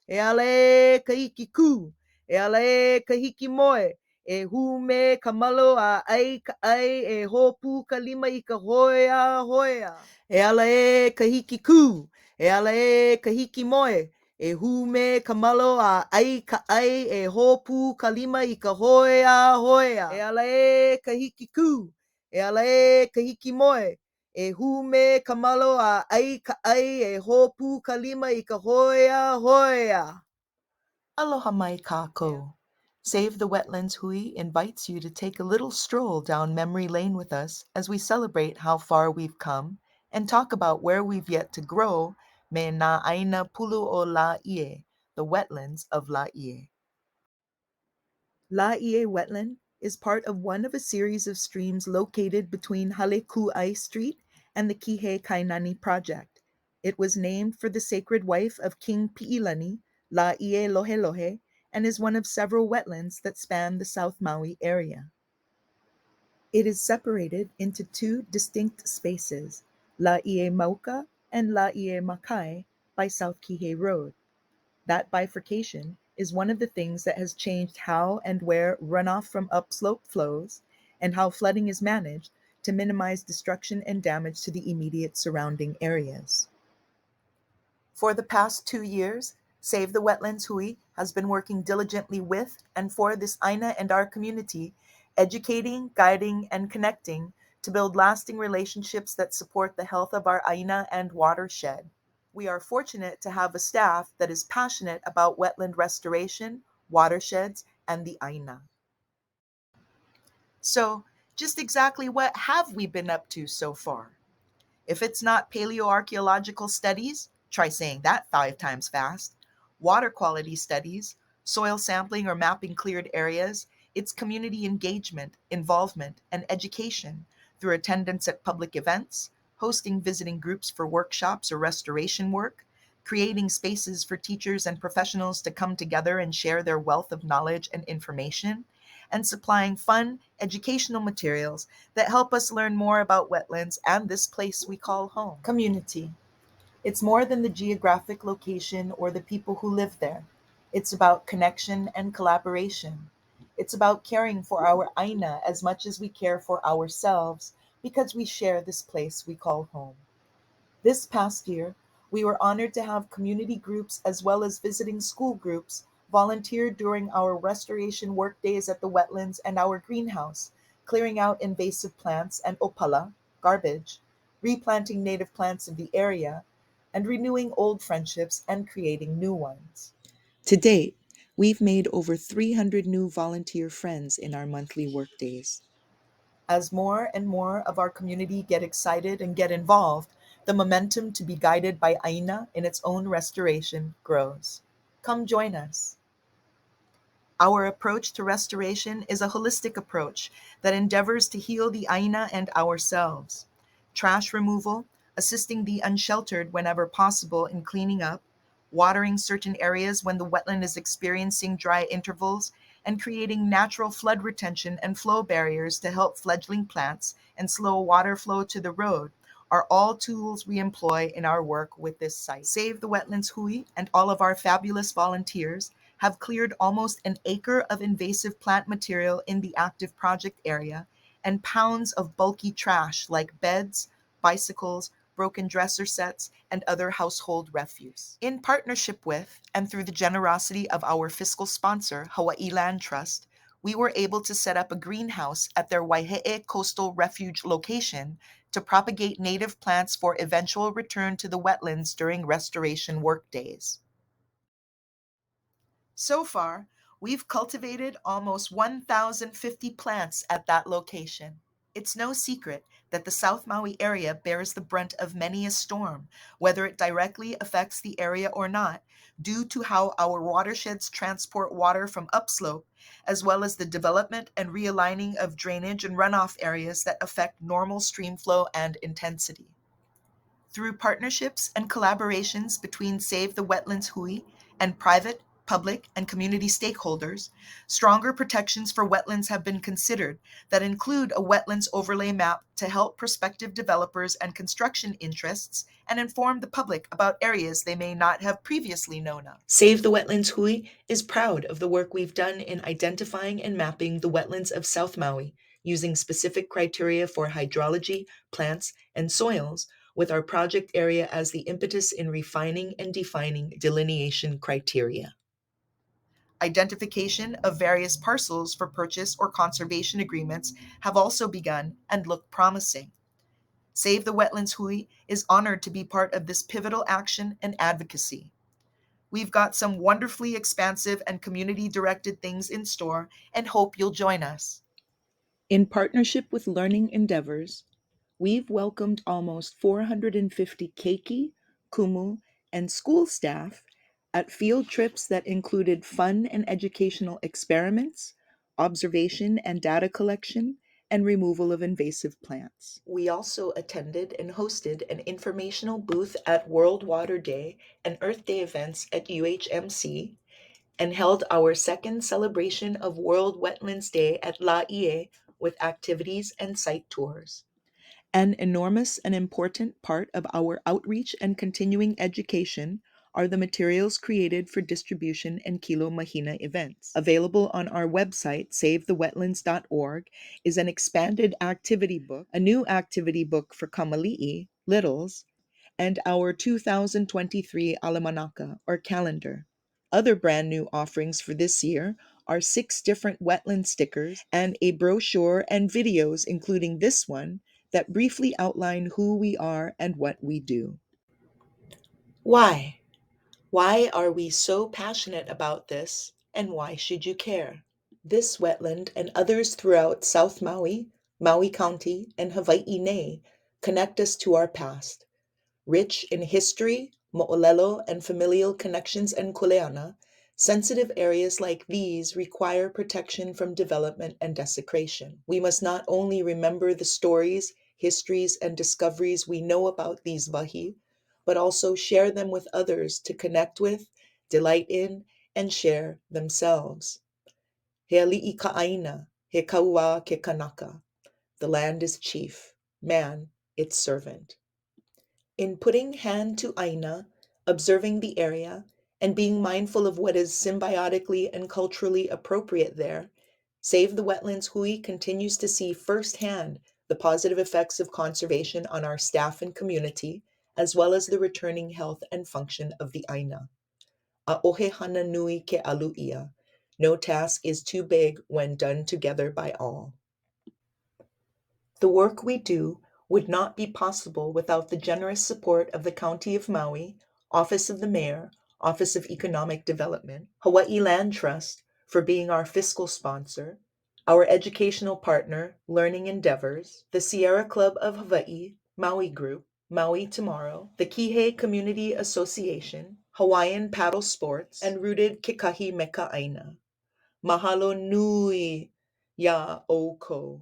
E ala kahiki ku, e ala kahiki moe, e hume kamalo a ai ka ai e hopu kalima I ka hoia hoia. E ala kahiki ku, e ala kahiki moe, e hume kamalo a ai ka ai e hopu kalima I ka hoia hoia. E ala kahiki ku, e ala kahiki moe, e hume kamalo a ai ka ai e hopu kalima I ka hoia hoia. Aloha mai kako. Save the Wetlands Hui invites you to take a little stroll down memory lane with us as we celebrate how far we've come and talk about where we've yet to grow me na Aina Pulu o Laie, the wetlands of Laie. Laie Wetland is part of one of a series of streams located between Haleku'ai Street and the Kihei Kainani Project. It was named for the sacred wife of King Pi'ilani, Laie Lohelohe, and is one of several wetlands that span the South Maui area. It is separated into two distinct spaces, Laie Mauka and Laie Makai, by South Kihei Road. That bifurcation is one of the things that has changed how and where runoff from upslope flows and how flooding is managed to minimize destruction and damage to the immediate surrounding areas. For the past 2 years, Save the Wetlands Hui has been working diligently with and for this Aina and our community, educating, guiding, and connecting to build lasting relationships that support the health of our Aina and watershed. We are fortunate to have a staff that is passionate about wetland restoration, watersheds, and the Aina. So, just exactly what have we been up to so far? If it's not paleoarchaeological studies, try saying that 5 times fast, water quality studies, soil sampling or mapping cleared areas, it's community engagement, involvement, and education through attendance at public events, hosting visiting groups for workshops or restoration work, creating spaces for teachers and professionals to come together and share their wealth of knowledge and information, and supplying fun, educational materials that help us learn more about wetlands and this place we call home. Community. It's more than the geographic location or the people who live there. It's about connection and collaboration. It's about caring for our Aina as much as we care for ourselves because we share this place we call home. This past year, we were honored to have community groups as well as visiting school groups volunteer during our restoration work days at the wetlands and our greenhouse, clearing out invasive plants and opala, garbage, replanting native plants of the area, and renewing old friendships and creating new ones. To date, we've made over 300 new volunteer friends in our monthly work days. As more and more of our community get excited and get involved, the momentum to be guided by Aina in its own restoration grows. Come join us. Our approach to restoration is a holistic approach that endeavors to heal the Aina and ourselves. Trash removal, assisting the unsheltered whenever possible in cleaning up, watering certain areas when the wetland is experiencing dry intervals, and creating natural flood retention and flow barriers to help fledgling plants and slow water flow to the road are all tools we employ in our work with this site. Save the Wetlands Hui and all of our fabulous volunteers have cleared almost an acre of invasive plant material in the active project area and pounds of bulky trash like beds, bicycles, broken dresser sets, and other household refuse. In partnership with and through the generosity of our fiscal sponsor, Hawaii Land Trust, we were able to set up a greenhouse at their Waihe'e Coastal Refuge location to propagate native plants for eventual return to the wetlands during restoration workdays. So far, we've cultivated almost 1,050 plants at that location. It's no secret that the South Maui area bears the brunt of many a storm, whether it directly affects the area or not, due to how our watersheds transport water from upslope, as well as the development and realigning of drainage and runoff areas that affect normal stream flow and intensity. Through partnerships and collaborations between Save the Wetlands Hui and private, public, and community stakeholders, stronger protections for wetlands have been considered that include a wetlands overlay map to help prospective developers and construction interests and inform the public about areas they may not have previously known of. Save the Wetlands Hui is proud of the work we've done in identifying and mapping the wetlands of South Maui using specific criteria for hydrology, plants, and soils, with our project area as the impetus in refining and defining delineation criteria. Identification of various parcels for purchase or conservation agreements have also begun and look promising. Save the Wetlands Hui is honored to be part of this pivotal action and advocacy. We've got some wonderfully expansive and community directed things in store and hope you'll join us. In partnership with Learning Endeavors, we've welcomed almost 450 keiki, kumu, and school staff at field trips that included fun and educational experiments, observation and data collection, and removal of invasive plants. We also attended and hosted an informational booth at World Water Day and Earth Day events at UHMC, and held our second celebration of World Wetlands Day at Laie with activities and site tours. An enormous and important part of our outreach and continuing education are the materials created for distribution and Kilo Mahina events. Available on our website, savethewetlands.org, is an expanded activity book, a new activity book for Kamali'i, Littles, and our 2023 Alamanaka, or calendar. Other brand new offerings for this year are 6 different wetland stickers and a brochure and videos, including this one, that briefly outline who we are and what we do. Why? Why are we so passionate about this, and why should you care? This wetland and others throughout South Maui, Maui County, and Hawaii Nei connect us to our past. Rich in history, mo'olelo, and familial connections and kuleana, sensitive areas like these require protection from development and desecration. We must not only remember the stories, histories, and discoveries we know about these wahi, but also share them with others to connect with, delight in, and share themselves. He ali'i ka aina, he kaua ke kanaka. The land is chief, man its servant. In putting hand to Aina, observing the area, and being mindful of what is symbiotically and culturally appropriate there, Save the Wetlands Hui continues to see firsthand the positive effects of conservation on our staff and community, as well as the returning health and function of the Aina. A'ohe hana nui ke alu'ia. No task is too big when done together by all. The work we do would not be possible without the generous support of the County of Maui, Office of the Mayor, Office of Economic Development, Hawaii Land Trust for being our fiscal sponsor, our educational partner, Learning Endeavors, the Sierra Club of Hawaii, Maui Group, Maui Tomorrow, the Kihei Community Association, Hawaiian Paddle Sports, and Rooted Kekahi Meka Aina. Mahalo nui, ya oko.